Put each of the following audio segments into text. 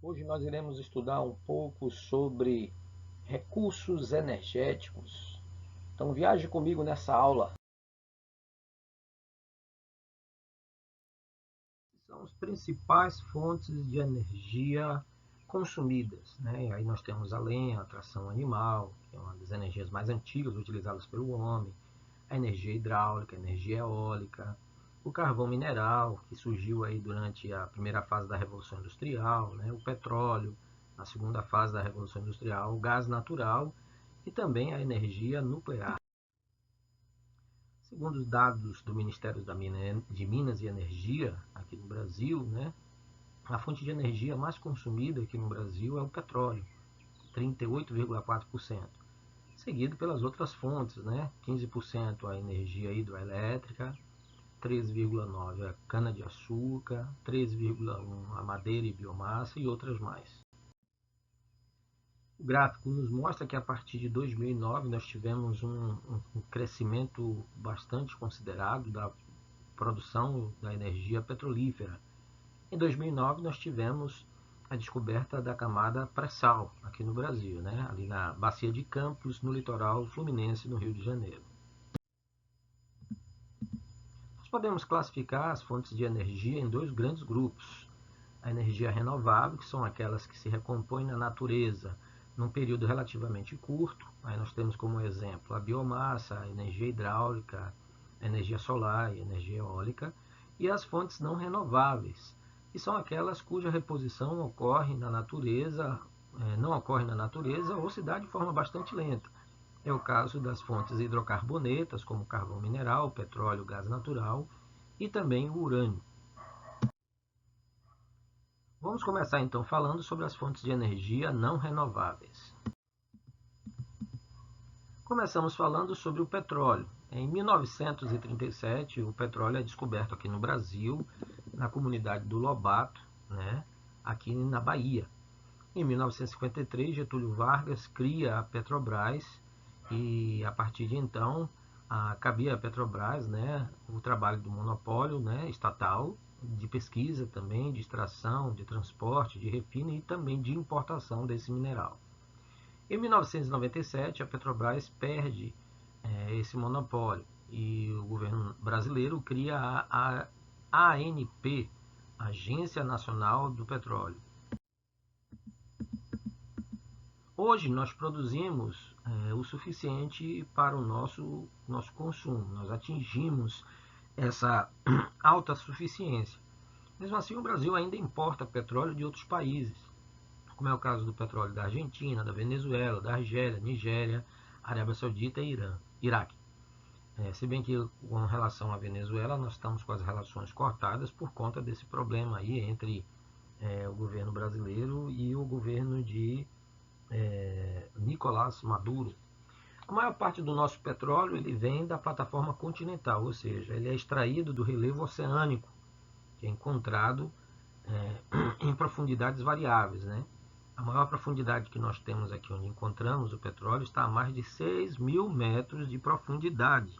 Hoje nós iremos estudar um pouco sobre recursos energéticos. Então viaje comigo nessa aula. São as principais fontes de energia consumidas, né? Aí nós temos a lenha, a tração animal, que é uma das energias mais antigas utilizadas pelo homem, a energia hidráulica, a energia eólica, o carvão mineral, que surgiu aí durante a primeira fase da Revolução Industrial, né? O petróleo, na segunda fase da Revolução Industrial, o gás natural e também a energia nuclear. Segundo os dados do Ministério de Minas e Energia, aqui no Brasil, né, a fonte de energia mais consumida aqui no Brasil é o petróleo, 38,4%, seguido pelas outras fontes, né, 15% a energia hidroelétrica, 13,9% a cana-de-açúcar, 13,1% a madeira e biomassa e outras mais. O gráfico nos mostra que a partir de 2009 nós tivemos um crescimento bastante considerado da produção da energia petrolífera. Em 2009 nós tivemos a descoberta da camada pré-sal aqui no Brasil, né? Ali na Bacia de Campos, no litoral fluminense, no Rio de Janeiro. Nós podemos classificar as fontes de energia em dois grandes grupos. A energia renovável, que são aquelas que se recompõem na natureza num período relativamente curto. Aí nós temos como exemplo a biomassa, a energia hidráulica, a energia solar e a energia eólica. E as fontes não renováveis, que são aquelas cuja reposição ocorre na natureza, não ocorre na natureza ou se dá de forma bastante lenta. É o caso das fontes hidrocarbonetas, como carvão mineral, petróleo, gás natural e também o urânio. Vamos começar então falando sobre as fontes de energia não renováveis. Começamos falando sobre o petróleo. Em 1937, o petróleo é descoberto aqui no Brasil, na comunidade do Lobato, né, aqui na Bahia. Em 1953, Getúlio Vargas cria a Petrobras e, a partir de então, cabia à Petrobras, né, o trabalho do monopólio, né, estatal, de pesquisa também, de extração, de transporte, de refino e também de importação desse mineral. Em 1997, a Petrobras perde esse monopólio e o governo brasileiro cria a ANP, Agência Nacional do Petróleo. Hoje nós produzimos o suficiente para o nosso consumo, nós atingimos essa autossuficiência. Mesmo assim, o Brasil ainda importa petróleo de outros países, como é o caso do petróleo da Argentina, da Venezuela, da Argélia, Nigéria, Arábia Saudita e Iraque. Se bem que com relação à Venezuela nós estamos com as relações cortadas por conta desse problema aí entre o governo brasileiro e o governo de Nicolás Maduro. A maior parte do nosso petróleo ele vem da plataforma continental, ou seja, ele é extraído do relevo oceânico, que é encontrado em profundidades variáveis, né? A maior profundidade que nós temos aqui onde encontramos o petróleo está a mais de 6.000 metros de profundidade.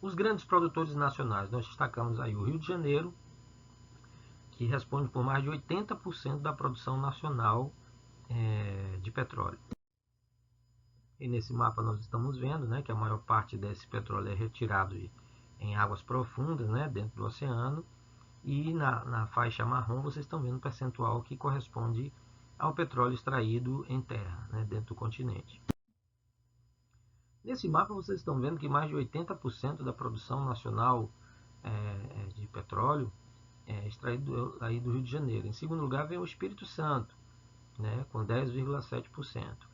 Os grandes produtores nacionais, nós destacamos aí o Rio de Janeiro, que responde por mais de 80% da produção nacional de petróleo. E nesse mapa nós estamos vendo, né, que a maior parte desse petróleo é retirado em águas profundas, né, dentro do oceano, e na faixa marrom vocês estão vendo o percentual que corresponde ao petróleo extraído em terra, né, dentro do continente. Nesse mapa vocês estão vendo que mais de 80% da produção nacional de petróleo é extraído aí do Rio de Janeiro. Em segundo lugar vem o Espírito Santo, né, com 10,7%.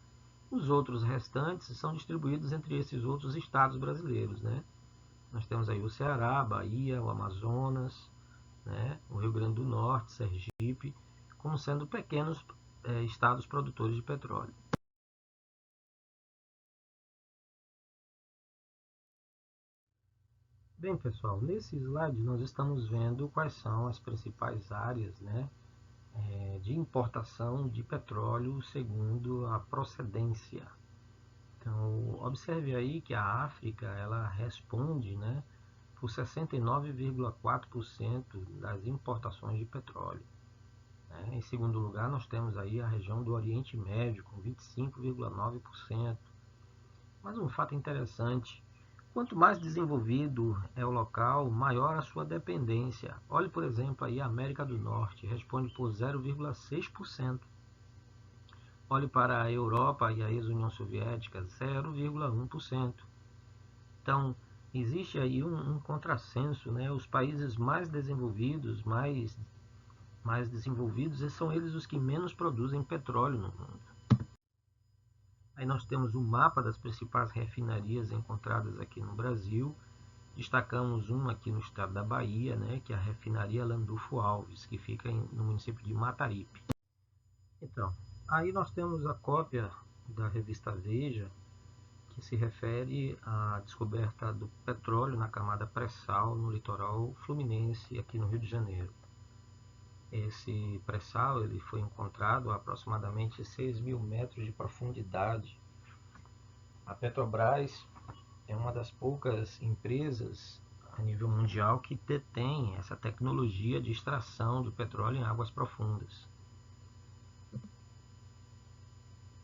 Os outros restantes são distribuídos entre esses outros estados brasileiros, né? Nós temos aí o Ceará, Bahia, o Amazonas, né, o Rio Grande do Norte, Sergipe, como sendo pequenos estados produtores de petróleo. Bem, pessoal, nesse slide nós estamos vendo quais são as principais áreas, né, de importação de petróleo segundo a procedência. Então, observe aí que a África ela responde, né, por 69,4% das importações de petróleo. né? Em segundo lugar, nós temos aí a região do Oriente Médio, com 25,9%. Mas um fato interessante, quanto mais desenvolvido é o local, maior a sua dependência. Olhe, por exemplo, aí a América do Norte, responde por 0,6%. Olhe para a Europa e a ex-União Soviética, 0,1%. Então, existe aí um contrassenso, né? Os países mais desenvolvidos, mais desenvolvidos, são eles os que menos produzem petróleo no mundo. Aí nós temos o mapa das principais refinarias encontradas aqui no Brasil. Destacamos uma aqui no estado da Bahia, né, que é a refinaria Landulfo Alves, que fica no município de Mataripe. Então, aí nós temos a cópia da revista Veja, que se refere à descoberta do petróleo na camada pré-sal no litoral fluminense, aqui no Rio de Janeiro. Esse pré-sal ele foi encontrado a aproximadamente 6.000 metros de profundidade. A Petrobras é uma das poucas empresas a nível mundial que detém essa tecnologia de extração do petróleo em águas profundas.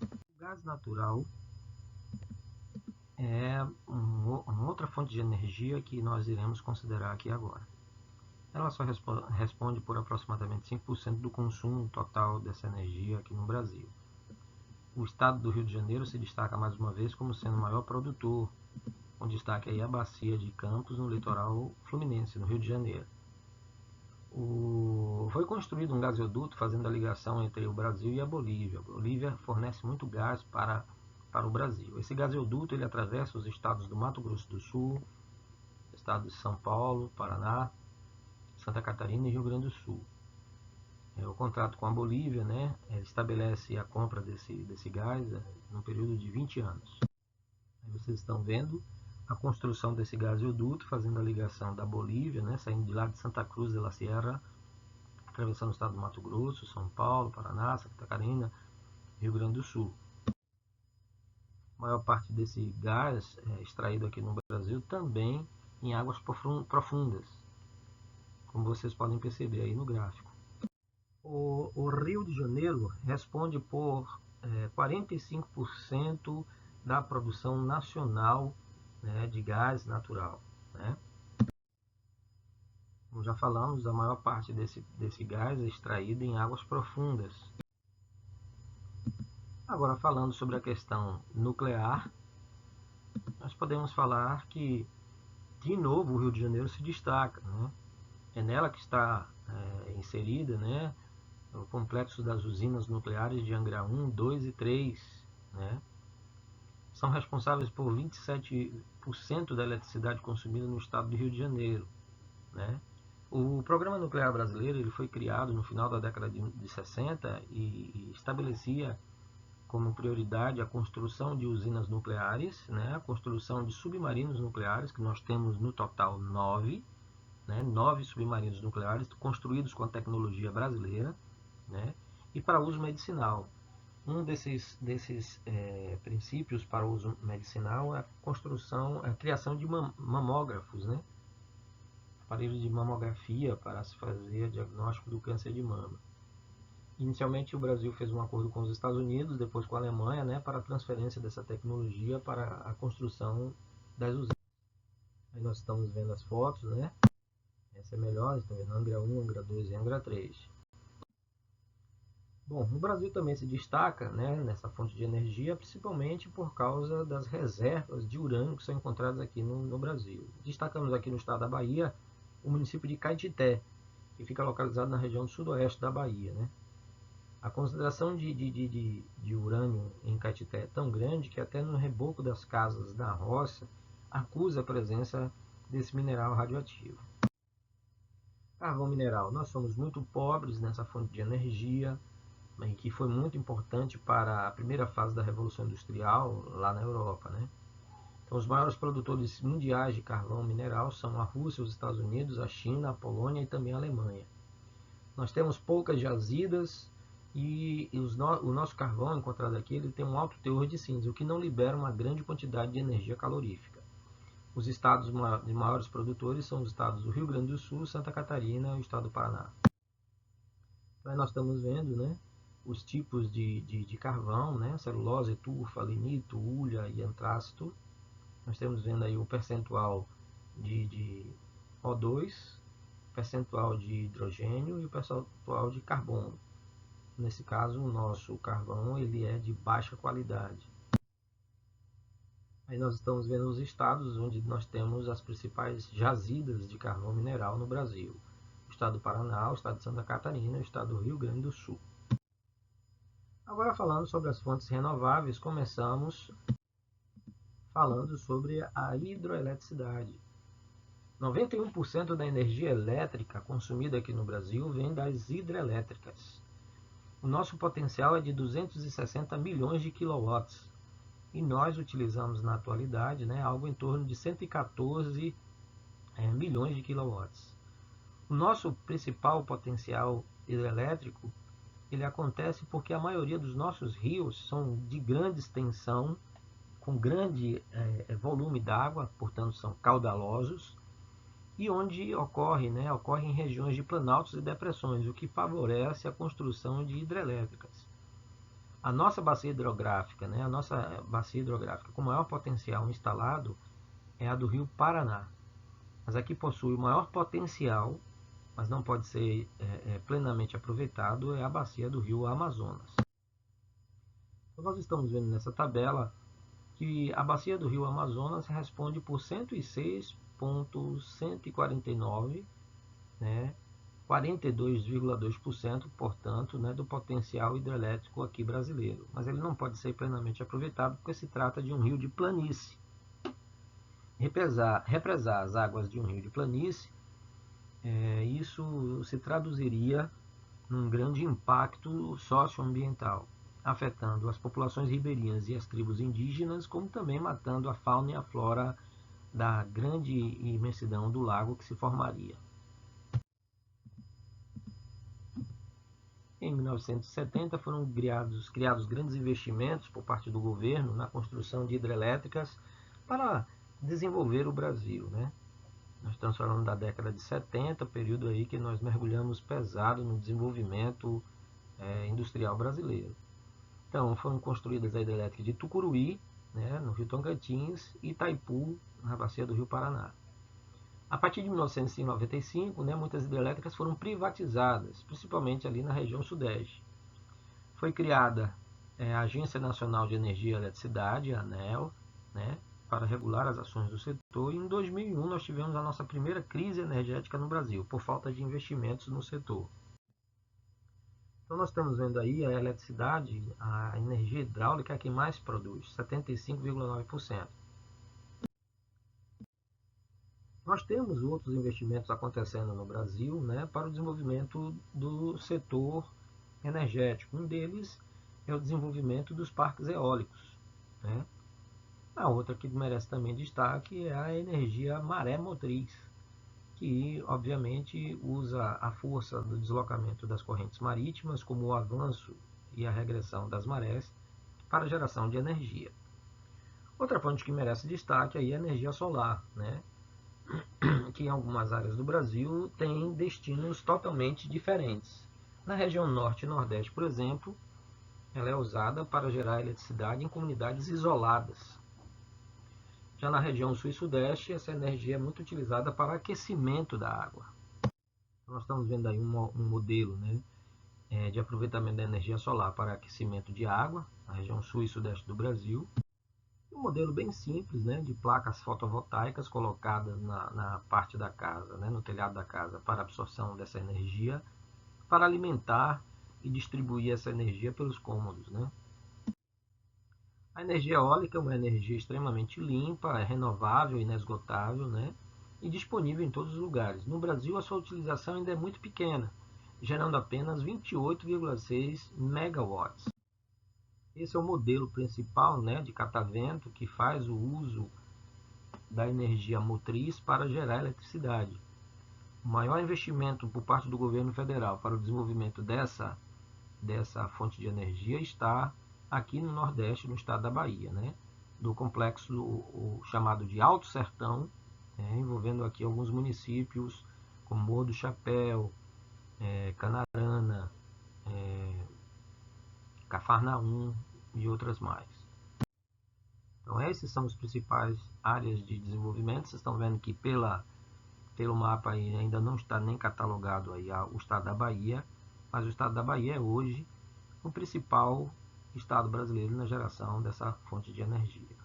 O gás natural é uma outra fonte de energia que nós iremos considerar aqui agora. Ela só responde por aproximadamente 5% do consumo total dessa energia aqui no Brasil. O estado do Rio de Janeiro se destaca mais uma vez como sendo o maior produtor, com destaque aí a bacia de Campos, no litoral fluminense, no Rio de Janeiro. Foi construído um gasoduto fazendo a ligação entre o Brasil e a Bolívia. A Bolívia fornece muito gás para o Brasil. Esse gasoduto ele atravessa os estados do Mato Grosso do Sul, estado de São Paulo, Paraná, Santa Catarina e Rio Grande do Sul. O contrato com a Bolívia, né, estabelece a compra desse gás num período de 20 anos. Aí vocês estão vendo a construção desse gasoduto, fazendo a ligação da Bolívia, né, saindo de lá de Santa Cruz de la Sierra, atravessando o estado do Mato Grosso, São Paulo, Paraná, Santa Catarina, Rio Grande do Sul. A maior parte desse gás é extraído aqui no Brasil também em águas profundas, como vocês podem perceber aí no gráfico. O Rio de Janeiro responde por 45% da produção nacional, né, de gás natural, né? Como já falamos, a maior parte desse gás é extraído em águas profundas. Agora, falando sobre a questão nuclear, nós podemos falar que, de novo, o Rio de Janeiro se destaca, né? É nela que está inserida, né, o complexo das usinas nucleares de Angra 1, 2 e 3, né? São responsáveis por 27% da eletricidade consumida no estado do Rio de Janeiro, né? O Programa Nuclear Brasileiro ele foi criado no final da década de 60 e estabelecia como prioridade a construção de usinas nucleares, né? A construção de submarinos nucleares, que nós temos no total 9, né? 9 submarinos nucleares construídos com a tecnologia brasileira, né? E para uso medicinal. Um desses princípios para uso medicinal é a criação de mamógrafos, né? Aparelhos de mamografia para se fazer diagnóstico do câncer de mama. Inicialmente o Brasil fez um acordo com os Estados Unidos, depois com a Alemanha, né, para a transferência dessa tecnologia para a construção das usinas. Aí nós estamos vendo as fotos, né? Essa é melhor, estão vendo Angra 1, Angra 2 e Angra 3. Bom, o Brasil também se destaca, né, nessa fonte de energia, principalmente por causa das reservas de urânio que são encontradas aqui no Brasil. Destacamos aqui no estado da Bahia o município de Caetité, que fica localizado na região do sudoeste da Bahia, né? A concentração de urânio em Caetité é tão grande que até no reboco das casas da roça acusa a presença desse mineral radioativo. Carvão mineral. Nós somos muito pobres nessa fonte de energia, que foi muito importante para a primeira fase da Revolução Industrial lá na Europa, né? Então, os maiores produtores mundiais de carvão mineral são a Rússia, os Estados Unidos, a China, a Polônia e também a Alemanha. Nós temos poucas jazidas e o nosso carvão encontrado aqui ele tem um alto teor de cinza, o que não libera uma grande quantidade de energia calorífica. Os estados de maiores produtores são os estados do Rio Grande do Sul, Santa Catarina e o estado do Paraná. Aí nós estamos vendo, né, os tipos de carvão, né, celulose, tufa, lignito, hulha e antrácito. Nós estamos vendo aí o percentual de O2, percentual de hidrogênio e o percentual de carbono. Nesse caso, o nosso carvão ele é de baixa qualidade. Aí nós estamos vendo os estados onde nós temos as principais jazidas de carvão mineral no Brasil. O estado do Paraná, o estado de Santa Catarina e o estado do Rio Grande do Sul. Agora falando sobre as fontes renováveis, começamos falando sobre a hidroeletricidade. 91% da energia elétrica consumida aqui no Brasil vem das hidrelétricas. O nosso potencial é de 260 milhões de quilowatts e nós utilizamos na atualidade, né, algo em torno de 114 milhões de quilowatts. O nosso principal potencial hidrelétrico ele acontece porque a maioria dos nossos rios são de grande extensão, com grande volume d'água, portanto são caudalosos, e onde ocorre em regiões de planaltos e depressões, o que favorece a construção de hidrelétricas. A nossa bacia hidrográfica, com maior potencial instalado é a do Rio Paraná. Mas aqui possui o maior potencial, mas não pode ser plenamente aproveitado, é a bacia do Rio Amazonas. Então, nós estamos vendo nessa tabela que a bacia do Rio Amazonas responde por 106,149, 42,2%, portanto, do potencial hidrelétrico aqui brasileiro. Mas ele não pode ser plenamente aproveitado porque se trata de um rio de planície. Represar as águas de um rio de planície, isso se traduziria num grande impacto socioambiental, afetando as populações ribeirinhas e as tribos indígenas, como também matando a fauna e a flora da grande imensidão do lago que se formaria. Em 1970 foram criados grandes investimentos por parte do governo na construção de hidrelétricas para desenvolver o Brasil, Nós estamos falando da década de 70, período aí que nós mergulhamos pesado no desenvolvimento industrial brasileiro. Então foram construídas a hidrelétrica de Tucuruí, no Rio Tocantins, e Itaipu, na bacia do Rio Paraná. A partir de 1995, muitas hidrelétricas foram privatizadas, principalmente ali na região sudeste. Foi criada a Agência Nacional de Energia e Eletricidade, a ANEEL, para regular as ações do setor. E em 2001 nós tivemos a nossa primeira crise energética no Brasil, por falta de investimentos no setor. Então nós estamos vendo aí a eletricidade, a energia hidráulica é a que mais produz, 75,9%. Nós temos outros investimentos acontecendo no Brasil para o desenvolvimento do setor energético. Um deles é o desenvolvimento dos parques eólicos. A outra que merece também destaque é a energia maré motriz, que obviamente usa a força do deslocamento das correntes marítimas, como o avanço e a regressão das marés, para a geração de energia. Outra fonte que merece destaque aí é a energia solar, que em algumas áreas do Brasil tem destinos totalmente diferentes. Na região norte e nordeste, por exemplo, ela é usada para gerar eletricidade em comunidades isoladas. Já na região sul e sudeste, essa energia é muito utilizada para aquecimento da água. Nós estamos vendo aí um modelo de aproveitamento da energia solar para aquecimento de água, na região sul e sudeste do Brasil. Um modelo bem simples, de placas fotovoltaicas colocadas na parte da casa, no telhado da casa, para absorção dessa energia, para alimentar e distribuir essa energia pelos cômodos. A energia eólica é uma energia extremamente limpa, é renovável, inesgotável, e disponível em todos os lugares. No Brasil, a sua utilização ainda é muito pequena, gerando apenas 28,6 megawatts. Esse é o modelo principal de catavento que faz o uso da energia motriz para gerar eletricidade. O maior investimento por parte do governo federal para o desenvolvimento dessa fonte de energia está aqui no Nordeste, no estado da Bahia, do complexo chamado de Alto Sertão, envolvendo aqui alguns municípios como Morro do Chapéu, Canarana, Cafarnaum e outras mais. Então esses são os principais áreas de desenvolvimento. Vocês estão vendo que pelo mapa aí ainda não está nem catalogado aí o estado da Bahia, mas o estado da Bahia é hoje o principal estado brasileiro na geração dessa fonte de energia.